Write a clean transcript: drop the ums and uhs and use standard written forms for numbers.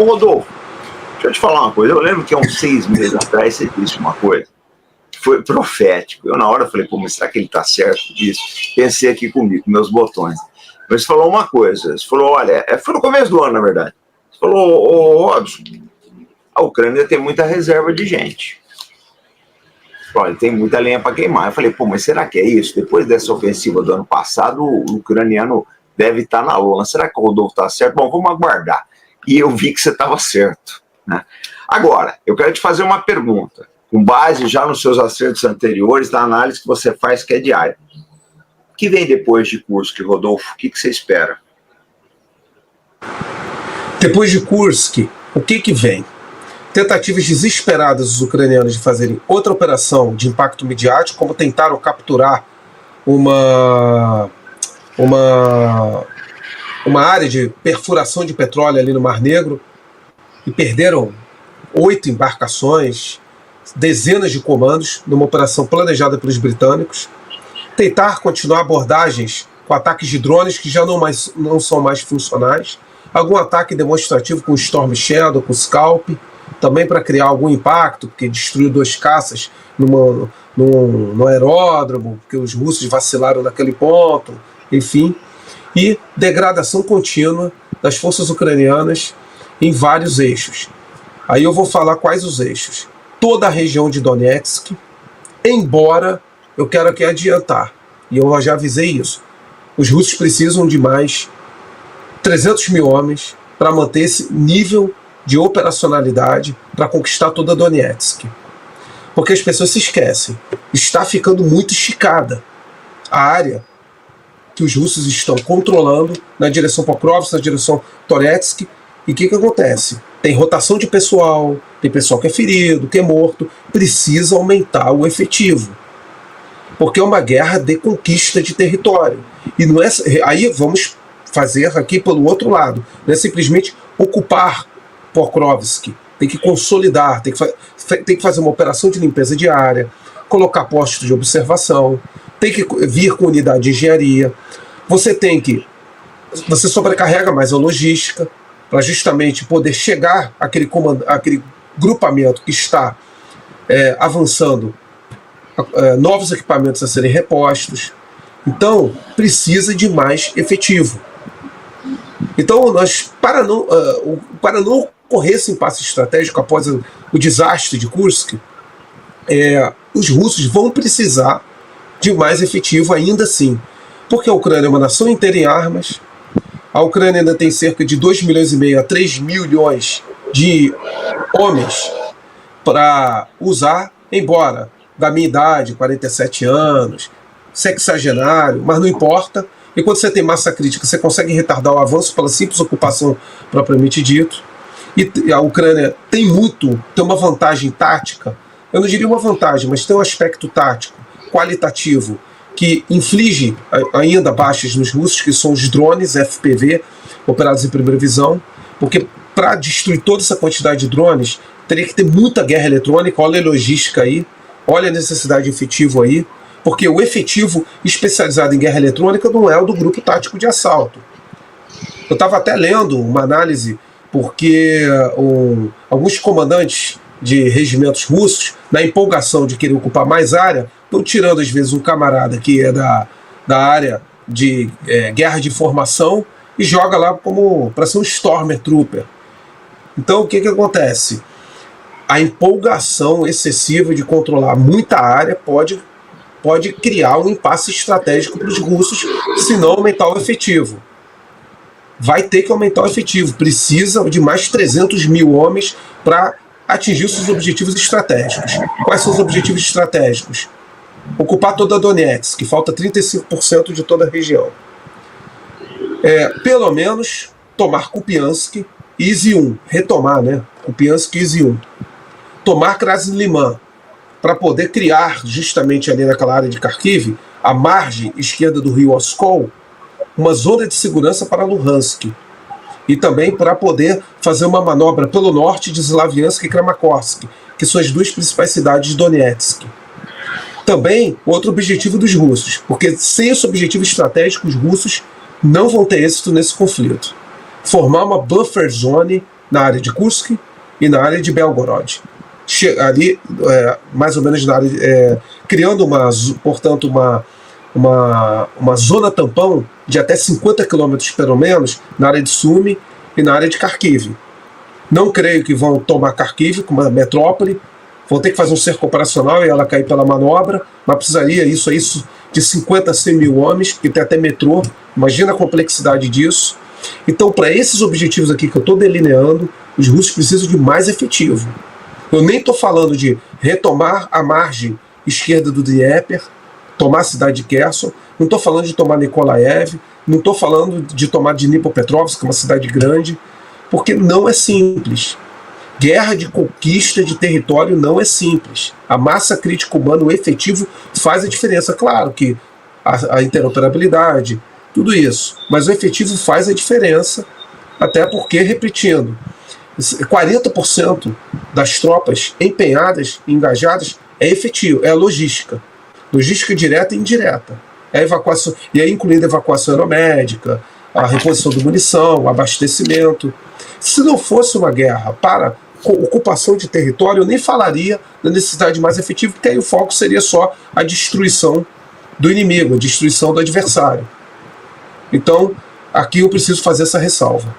Ô, Rodolfo, deixa eu te falar uma coisa. Eu lembro que há uns 6 meses atrás você disse uma coisa que foi profético. Eu, na hora, falei, pô, mas será que ele tá certo disso? Pensei aqui comigo, com meus botões. Mas você falou uma coisa. Você falou, olha, foi no começo do ano, na verdade. Você falou, ô, Robson, a Ucrânia tem muita reserva de gente. Olha, tem muita lenha para queimar. Eu falei, pô, mas será que é isso? Depois dessa ofensiva do ano passado, o ucraniano deve estar na lona. Será que o Rodolfo está certo? Bom, vamos aguardar. E eu vi que você estava certo, né? Agora, eu quero te fazer uma pergunta, com base já nos seus acertos anteriores, da análise que você faz, que é diária. O que vem depois de Kursk, Rodolfo? O que você espera? Depois de Kursk, o que vem? Tentativas desesperadas dos ucranianos de fazerem outra operação de impacto midiático, como tentaram capturar uma área de perfuração de petróleo ali no Mar Negro e perderam 8 embarcações, dezenas de comandos numa operação planejada pelos britânicos. Tentar continuar abordagens com ataques de drones que já não são mais funcionais. Algum ataque demonstrativo com o Storm Shadow, com o Scalp, também para criar algum impacto, porque destruiu 2 caças no aeródromo, porque os russos vacilaram naquele ponto, enfim. E degradação contínua das forças ucranianas em vários eixos. Aí eu vou falar quais os eixos. Toda a região de Donetsk, embora eu quero aqui adiantar, e eu já avisei isso, os russos precisam de mais 300 mil homens para manter esse nível de operacionalidade para conquistar toda Donetsk. Porque as pessoas se esquecem, está ficando muito esticada a área que os russos estão controlando na direção Pokrovsk, na direção Toretsk. E o que acontece? Tem rotação de pessoal, tem pessoal que é ferido, que é morto, precisa aumentar o efetivo. Porque é uma guerra de conquista de território. E não é, aí vamos fazer aqui pelo outro lado, não é simplesmente ocupar Pokrovsk, tem que consolidar, tem que fazer uma operação de limpeza diária, colocar postos de observação, tem que vir com unidade de engenharia, você sobrecarrega mais a logística, para justamente poder chegar àquele grupamento que está avançando, novos equipamentos a serem repostos. Então, precisa de mais efetivo. Então, para não ocorrer esse impasse estratégico após o desastre de Kursk, os russos vão precisar de mais efetivo ainda assim, porque a Ucrânia é uma nação inteira em armas, a Ucrânia ainda tem cerca de 2,5 milhões a 3 milhões de homens para usar, embora da minha idade, 47 anos, sexagenário, mas não importa. E quando você tem massa crítica, você consegue retardar o avanço pela simples ocupação propriamente dito. E a Ucrânia tem uma vantagem tática, eu não diria uma vantagem, mas tem um aspecto tático, qualitativo, que inflige ainda baixas nos russos, que são os drones FPV, operados em primeira visão, porque para destruir toda essa quantidade de drones, teria que ter muita guerra eletrônica. Olha a logística aí, olha a necessidade de efetivo aí, porque o efetivo especializado em guerra eletrônica não é o do grupo tático de assalto. Eu estava até lendo uma análise, porque alguns comandantes de regimentos russos, na empolgação de querer ocupar mais área, estão tirando às vezes um camarada que é da área de guerra de informação e joga lá como para ser um Stormtrooper. Então o que acontece? A empolgação excessiva de controlar muita área pode criar um impasse estratégico para os russos, se não aumentar o efetivo. Vai ter que aumentar o efetivo, precisa de mais 300 mil homens para atingir seus objetivos estratégicos. Quais são os objetivos estratégicos? Ocupar toda a Donetsk, que falta 35% de toda a região. Pelo menos tomar Kupiansk e Izium, retomar, né? Kupiansk e Izium. Tomar Krasny-Liman, para poder criar, justamente ali naquela área de Kharkiv, a margem esquerda do rio Oskol, uma zona de segurança para Luhansk. E também para poder fazer uma manobra pelo norte de Slaviansk e Kramatorsk, que são as 2 principais cidades de Donetsk. Também outro objetivo dos russos, porque sem esse objetivo estratégico, os russos não vão ter êxito nesse conflito. Formar uma buffer zone na área de Kursk e na área de Belgorod. Ali, mais ou menos na área, criando, portanto, uma zona tampão de até 50 quilômetros, pelo menos, na área de Sumy e na área de Kharkiv. Não creio que vão tomar Kharkiv como uma metrópole, vão ter que fazer um cerco operacional e ela cair pela manobra, mas precisaria isso de 50 a 100 mil homens, que tem até metrô, imagina a complexidade disso. Então, para esses objetivos aqui que eu estou delineando, os russos precisam de mais efetivo. Eu nem estou falando de retomar a margem esquerda do Dnieper, tomar a cidade de Kherson, não estou falando de tomar Nikolaev, não estou falando de tomar Dnipropetrovsk, que é uma cidade grande, porque não é simples. Guerra de conquista de território não é simples. A massa crítica humana, o efetivo, faz a diferença. Claro que a interoperabilidade, tudo isso, mas o efetivo faz a diferença, até porque, repetindo, 40% das tropas empenhadas, engajadas, é efetivo, é a logística. Logística direta e indireta. É a evacuação, e aí incluindo a evacuação aeromédica, a reposição de munição, o abastecimento. Se não fosse uma guerra para ocupação de território, eu nem falaria da necessidade mais efetiva, porque aí o foco seria só a destruição do inimigo, a destruição do adversário. Então, aqui eu preciso fazer essa ressalva.